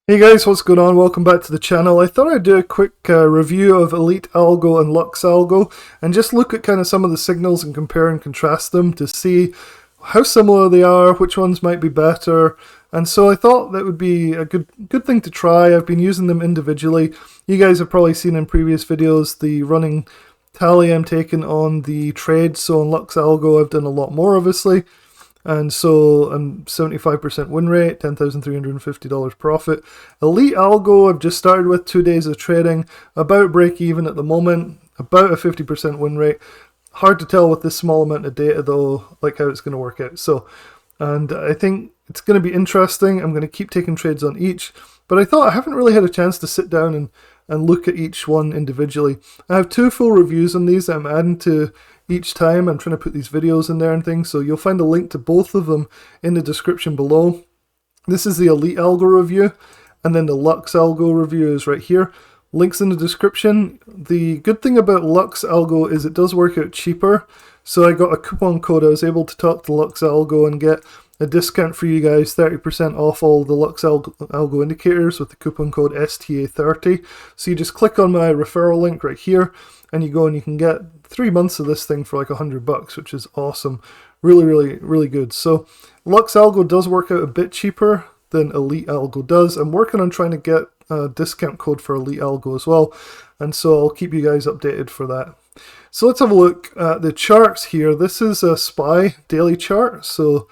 Hey guys, what's going on? Welcome back to the channel. I thought I'd do a quick review of EliteAlgo and LuxAlgo and just look at kind of some of the signals and compare and contrast them to see how similar they are, which ones might be better. And so I thought that would be a good thing to try. I've been using them individually. You guys have probably seen in previous videos the running tally I'm taking on the trades. So on LuxAlgo I've done a lot more obviously. And so I'm 75% win rate, $10,350 profit. EliteAlgo I've just started with 2 days of trading, about break even at the moment, about a 50% win rate. Hard to tell with this small amount of data though, like how it's going to work out. And I think it's going to be interesting. I'm going to keep taking trades on each, but I thought I haven't really had a chance to sit down and look at each one individually. I have 2 full reviews on these that I'm adding to each time. I'm trying to put these videos in there and things, so you'll find a link to both of them in the description below. This is the EliteAlgo review, and then the LuxAlgo review is right here. Links in the description. The good thing about LuxAlgo is it does work out cheaper, so I got a coupon code. I was able to talk to LuxAlgo and get a discount for you guys, 30% off all the LuxAlgo indicators with the coupon code STA30. So you just click on my referral link right here, and you go and you can get 3 months of this thing for like $100, which is awesome. Really good. So LuxAlgo does work out a bit cheaper than EliteAlgo does. I'm working on trying to get a discount code for EliteAlgo as well, and so I'll keep you guys updated for that. So let's have a look at the charts here. This is a SPY daily chart, so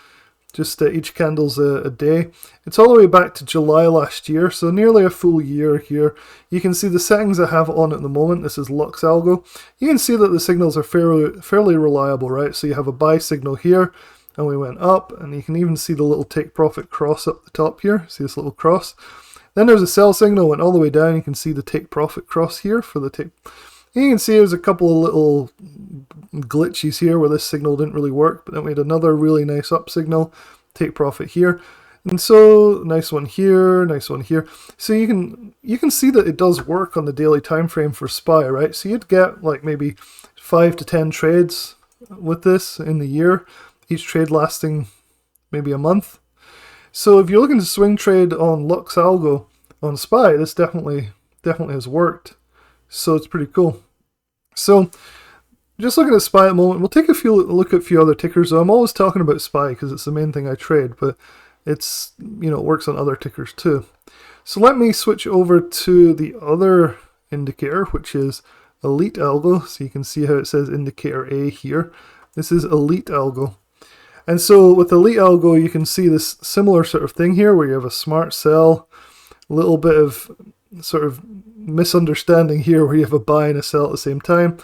just each candle's a day. It's all the way back to July last year, so nearly a full year here. You can see the settings I have on at the moment. This is LuxAlgo. You can see that the signals are fairly reliable, right? So you have a buy signal here, and we went up, and you can even see the little take profit cross up the top here. See this little cross? Then there's a sell signal, went all the way down. You can see the take profit cross here for the take. And you can see there's a couple of little glitches here where this signal didn't really work, but then we had another really nice up signal, take profit here, and so nice one here, nice one here. So you can see that it does work on the daily time frame for SPY, right? So you'd get like maybe 5 to 10 trades with this in the year, each trade lasting maybe a month. So if you're looking to swing trade on LuxAlgo on SPY, this definitely has worked. So it's pretty cool. So just looking at SPY at the moment, we'll take a look at a few other tickers. I'm always talking about SPY because it's the main thing I trade, but it's, you know, it works on other tickers too. So let me switch over to the other indicator, which is EliteAlgo. So you can see how it says indicator A here. This is EliteAlgo. And so with EliteAlgo, you can see this similar sort of thing here where you have a smart sell, a little bit of sort of misunderstanding here where you have a buy and a sell at the same time.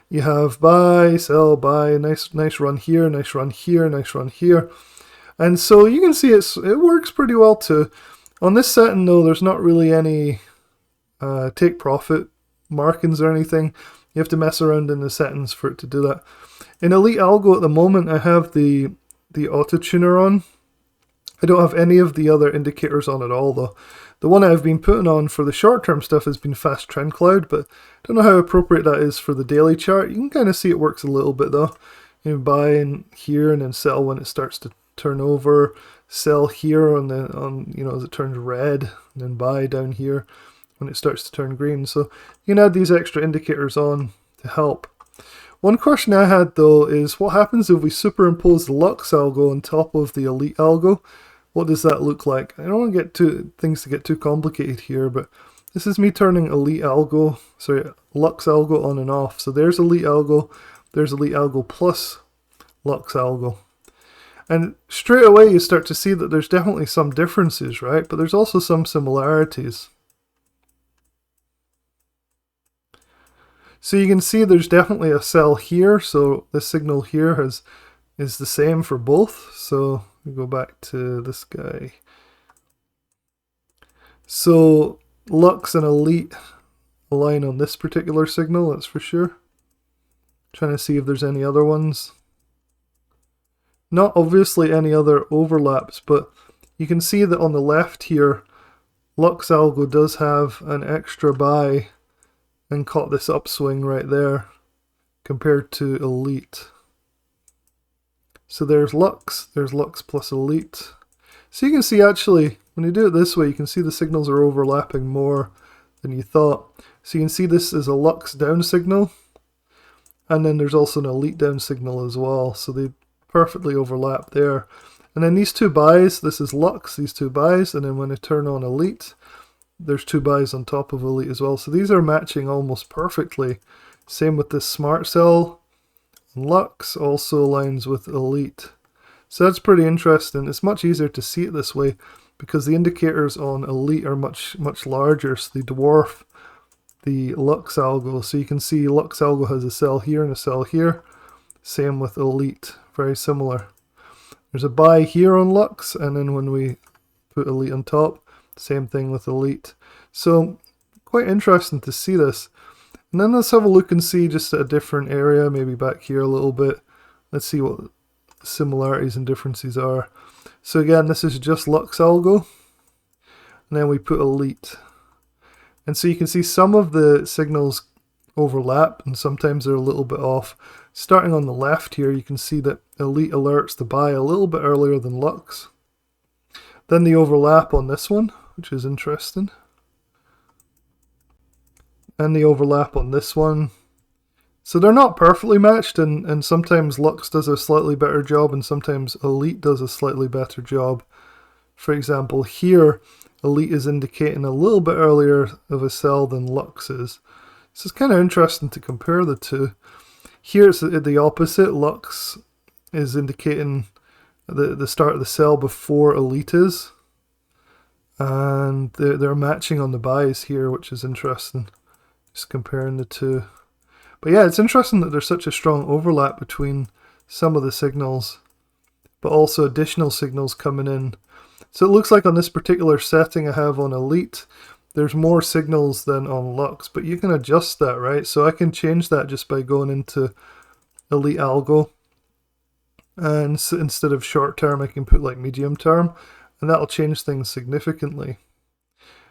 You have buy, sell, buy, nice run here, nice run here, nice run here. And so you can see it works pretty well too. On this setting though, there's not really any take profit markings or anything. You have to mess around in the settings for it to do that. In EliteAlgo at the moment, I have the auto tuner on. I don't have any of the other indicators on at all though. The one I've been putting on for the short-term stuff has been Fast Trend Cloud, but I don't know how appropriate that is for the daily chart. You can kind of see it works a little bit though. You buy in here and then sell when it starts to turn over, sell here on as it turns red, and then buy down here when it starts to turn green. So you can add these extra indicators on to help. One question I had though is what happens if we superimpose the LuxAlgo on top of the EliteAlgo? What does that look like? I don't want to get things to get too complicated here, but this is me turning LuxAlgo on and off. So there's EliteAlgo, there's EliteAlgo plus LuxAlgo. And straight away you start to see that there's definitely some differences, right? But there's also some similarities. So you can see there's definitely a sell here, so this signal here is the same for both. So we go back to this guy. So Lux and Elite align on this particular signal, that's for sure. Trying to see if there's any other ones. Not obviously any other overlaps, but you can see that on the left here, LuxAlgo does have an extra buy and caught this upswing right there compared to Elite. So there's Lux plus Elite. So you can see actually when you do it this way, you can see the signals are overlapping more than you thought. So you can see this is a Lux down signal, and then there's also an Elite down signal as well. So they perfectly overlap there. And then these two buys, this is Lux, these two buys, and then when I turn on Elite, there's two buys on top of Elite as well. So these are matching almost perfectly. Same with this Smart Cell. Lux also aligns with Elite. So that's pretty interesting. It's much easier to see it this way because the indicators on Elite are much larger, so they dwarf the LuxAlgo. So you can see LuxAlgo has a cell here and a cell here. Same with Elite, very similar. There's a buy here on Lux, and then when we put Elite on top, same thing with Elite. So quite interesting to see this. And then let's have a look and see just a different area, maybe back here a little bit. Let's see what the similarities and differences are. So again, this is just LuxAlgo, and then we put Elite. And so you can see some of the signals overlap, and sometimes they're a little bit off. Starting on the left here, you can see that Elite alerts the buy a little bit earlier than Lux. Then the overlap on this one, which is interesting. And the overlap on this one. So they're not perfectly matched, and sometimes Lux does a slightly better job and sometimes Elite does a slightly better job. For example, here Elite is indicating a little bit earlier of a sell than Lux is. So it's kind of interesting to compare the two. Here it's the opposite. Lux is indicating the start of the sell before Elite is. And they're matching on the buys here, which is interesting. Just comparing the two. But yeah, it's interesting that there's such a strong overlap between some of the signals, but also additional signals coming in. So it looks like on this particular setting I have on Elite, there's more signals than on Lux, but you can adjust that, right? So I can change that just by going into EliteAlgo, and instead of short term I can put like medium term, and that'll change things significantly.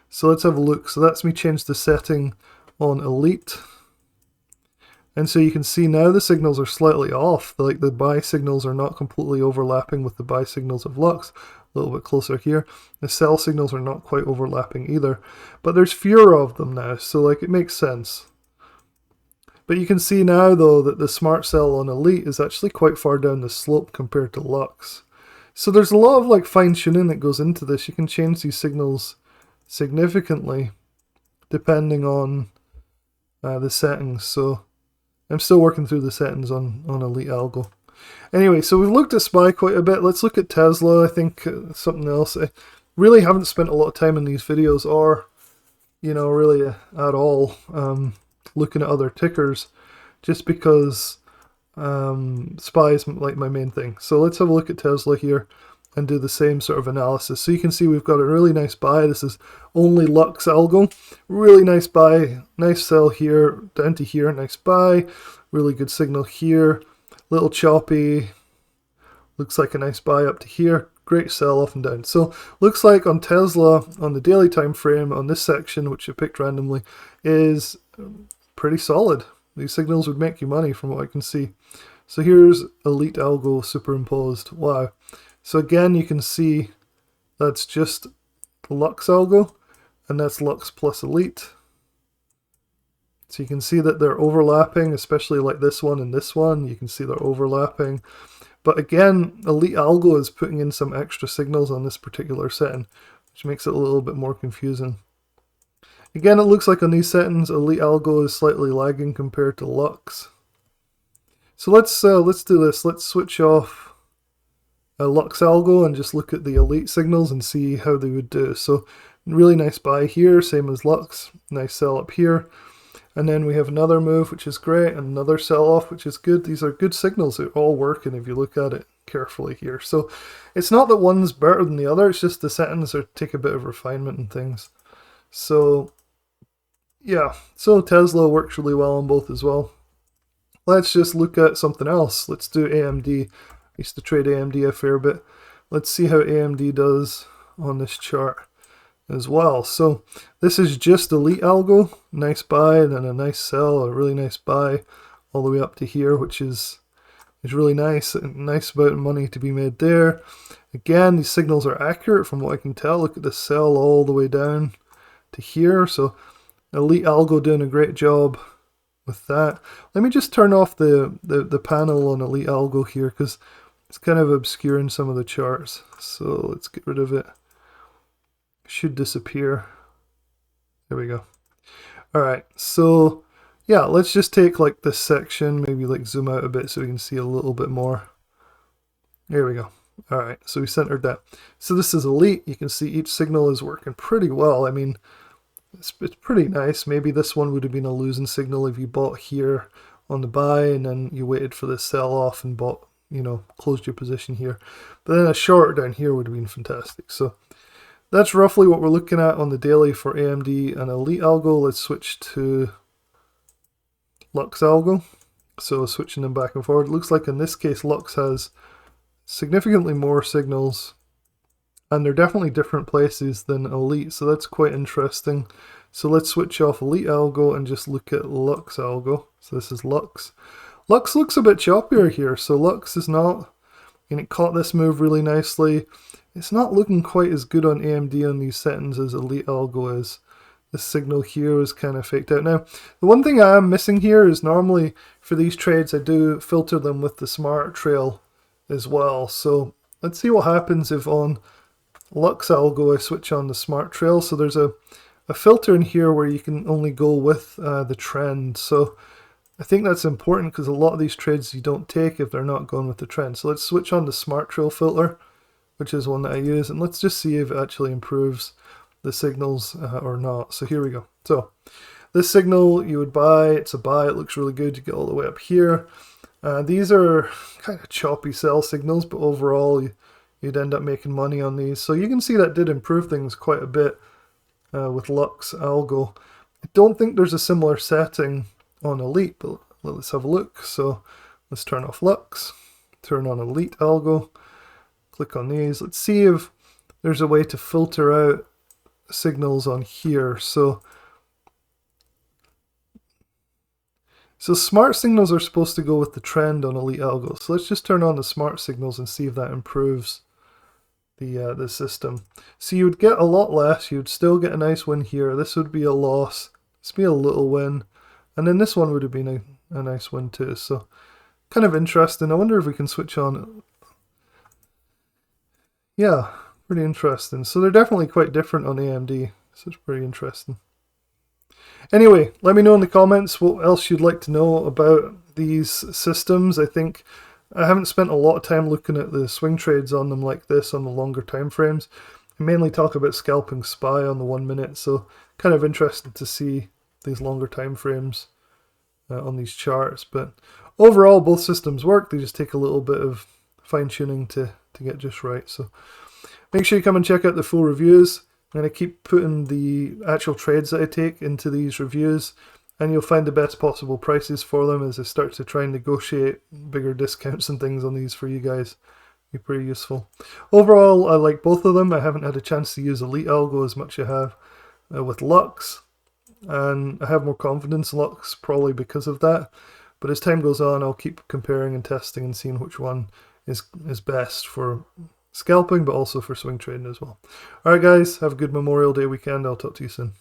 So let's have a look. So that's me change the setting on Elite. And so you can see now the signals are slightly off. Like the buy signals are not completely overlapping with the buy signals of Lux. A little bit closer here. The sell signals are not quite overlapping either. But there's fewer of them now, so like it makes sense. But you can see now though that the smart cell on Elite is actually quite far down the slope compared to Lux. So there's a lot of like fine tuning that goes into this. You can change these signals significantly depending on the settings. So I'm still working through the settings on EliteAlgo. Anyway, so we've looked at SPY quite a bit. Let's look at Tesla. I think something else. I really haven't spent a lot of time in these videos, or, you know, really at all, looking at other tickers, just because SPY is like my main thing. So let's have a look at Tesla here and do the same sort of analysis. So you can see we've got a really nice buy. This is only LuxAlgo. Really nice buy, nice sell here, down to here, nice buy. Really good signal here. Little choppy. Looks like a nice buy up to here. Great sell off and down. So looks like on Tesla, on the daily time frame, on this section, which I picked randomly, is pretty solid. These signals would make you money from what I can see. So here's EliteAlgo superimposed. Wow. So again, you can see that's just LuxAlgo, and that's Lux plus Elite. So you can see that they're overlapping, especially like this one and this one. You can see they're overlapping. But again, EliteAlgo is putting in some extra signals on this particular setting, which makes it a little bit more confusing. Again, it looks like on these settings, EliteAlgo is slightly lagging compared to Lux. So let's do this. Let's switch off LuxAlgo and just look at the Elite signals and see how they would do. So really nice buy here, same as Lux. Nice sell up here. And then we have another move, which is great, and another sell-off, which is good. These are good signals. They're all working if you look at it carefully here. So it's not that one's better than the other. It's just the settings take a bit of refinement and things. So yeah, so Tesla works really well on both as well. Let's just look at something else. Let's do AMD. I used to trade AMD a fair bit. Let's see how AMD does on this chart as well. So this is just EliteAlgo. Nice buy and then a nice sell, a really nice buy all the way up to here, which is is really nice. A nice amount of money to be made there. Again, these signals are accurate from what I can tell. Look at the sell all the way down to here. So EliteAlgo doing a great job with that. Let me just turn off the panel on EliteAlgo here because it's kind of obscuring some of the charts. So let's get rid of it. Should disappear. There we go. Alright, so yeah, let's just take like this section, maybe like zoom out a bit so we can see a little bit more. There we go. Alright, so we centered that. So this is Elite. You can see each signal is working pretty well. I mean, it's pretty nice. Maybe this one would have been a losing signal if you bought here on the buy and then you waited for the sell off and bought, you know, closed your position here. But then a short down here would have been fantastic. So that's roughly what we're looking at on the daily for AMD and EliteAlgo. Let's switch to LuxAlgo. So switching them back and forward. It looks like in this case Lux has significantly more signals and they're definitely different places than Elite, so that's quite interesting. So let's switch off EliteAlgo and just look at LuxAlgo. So this is Lux. Lux looks a bit choppier here, so Lux is not, and it caught this move really nicely. It's not looking quite as good on AMD on these settings as EliteAlgo is. This signal here is kind of faked out. Now, the one thing I am missing here is normally for these trades I do filter them with the smart trail as well. So let's see what happens if on LuxAlgo I switch on the smart trail. So there's a filter in here where you can only go with the trend. So I think that's important because a lot of these trades you don't take if they're not going with the trend. So let's switch on the smart trail filter, which is one that I use, and let's just see if it actually improves the signals or not. So here we go. So this signal you would buy, it's a buy, it looks really good. You get all the way up here. These are kind of choppy sell signals, but overall you'd end up making money on these. So you can see that did improve things quite a bit with LuxAlgo. I don't think there's a similar setting on Elite, but let's have a look. So let's turn off Lux, turn on EliteAlgo, click on these. Let's see if there's a way to filter out signals on here. So smart signals are supposed to go with the trend on EliteAlgo. So let's just turn on the smart signals and see if that improves the system. So you would get a lot less. You would still get a nice win here. This would be a loss. This would be a little win. And then this one would have been a nice win too. So kind of interesting. I wonder if we can switch on. Yeah, pretty interesting. So they're definitely quite different on AMD. So it's pretty interesting. Anyway, let me know in the comments what else you'd like to know about these systems. I think I haven't spent a lot of time looking at the swing trades on them like this on the longer time frames. I mainly talk about scalping SPY on the 1 minute, so kind of interested to see these longer time frames on these charts. But overall, both systems work. They just take a little bit of fine-tuning to get just right. So make sure you come and check out the full reviews. I'm going to keep putting the actual trades that I take into these reviews, and you'll find the best possible prices for them as I start to try and negotiate bigger discounts and things on these for you guys. Be pretty useful. Overall, I like both of them. I haven't had a chance to use EliteAlgo as much as I have with Lux, and I have more confidence in Lux probably because of that. But as time goes on, I'll keep comparing and testing and seeing which one is best for scalping, but also for swing trading as well. Alright guys, have a good Memorial Day weekend. I'll talk to you soon.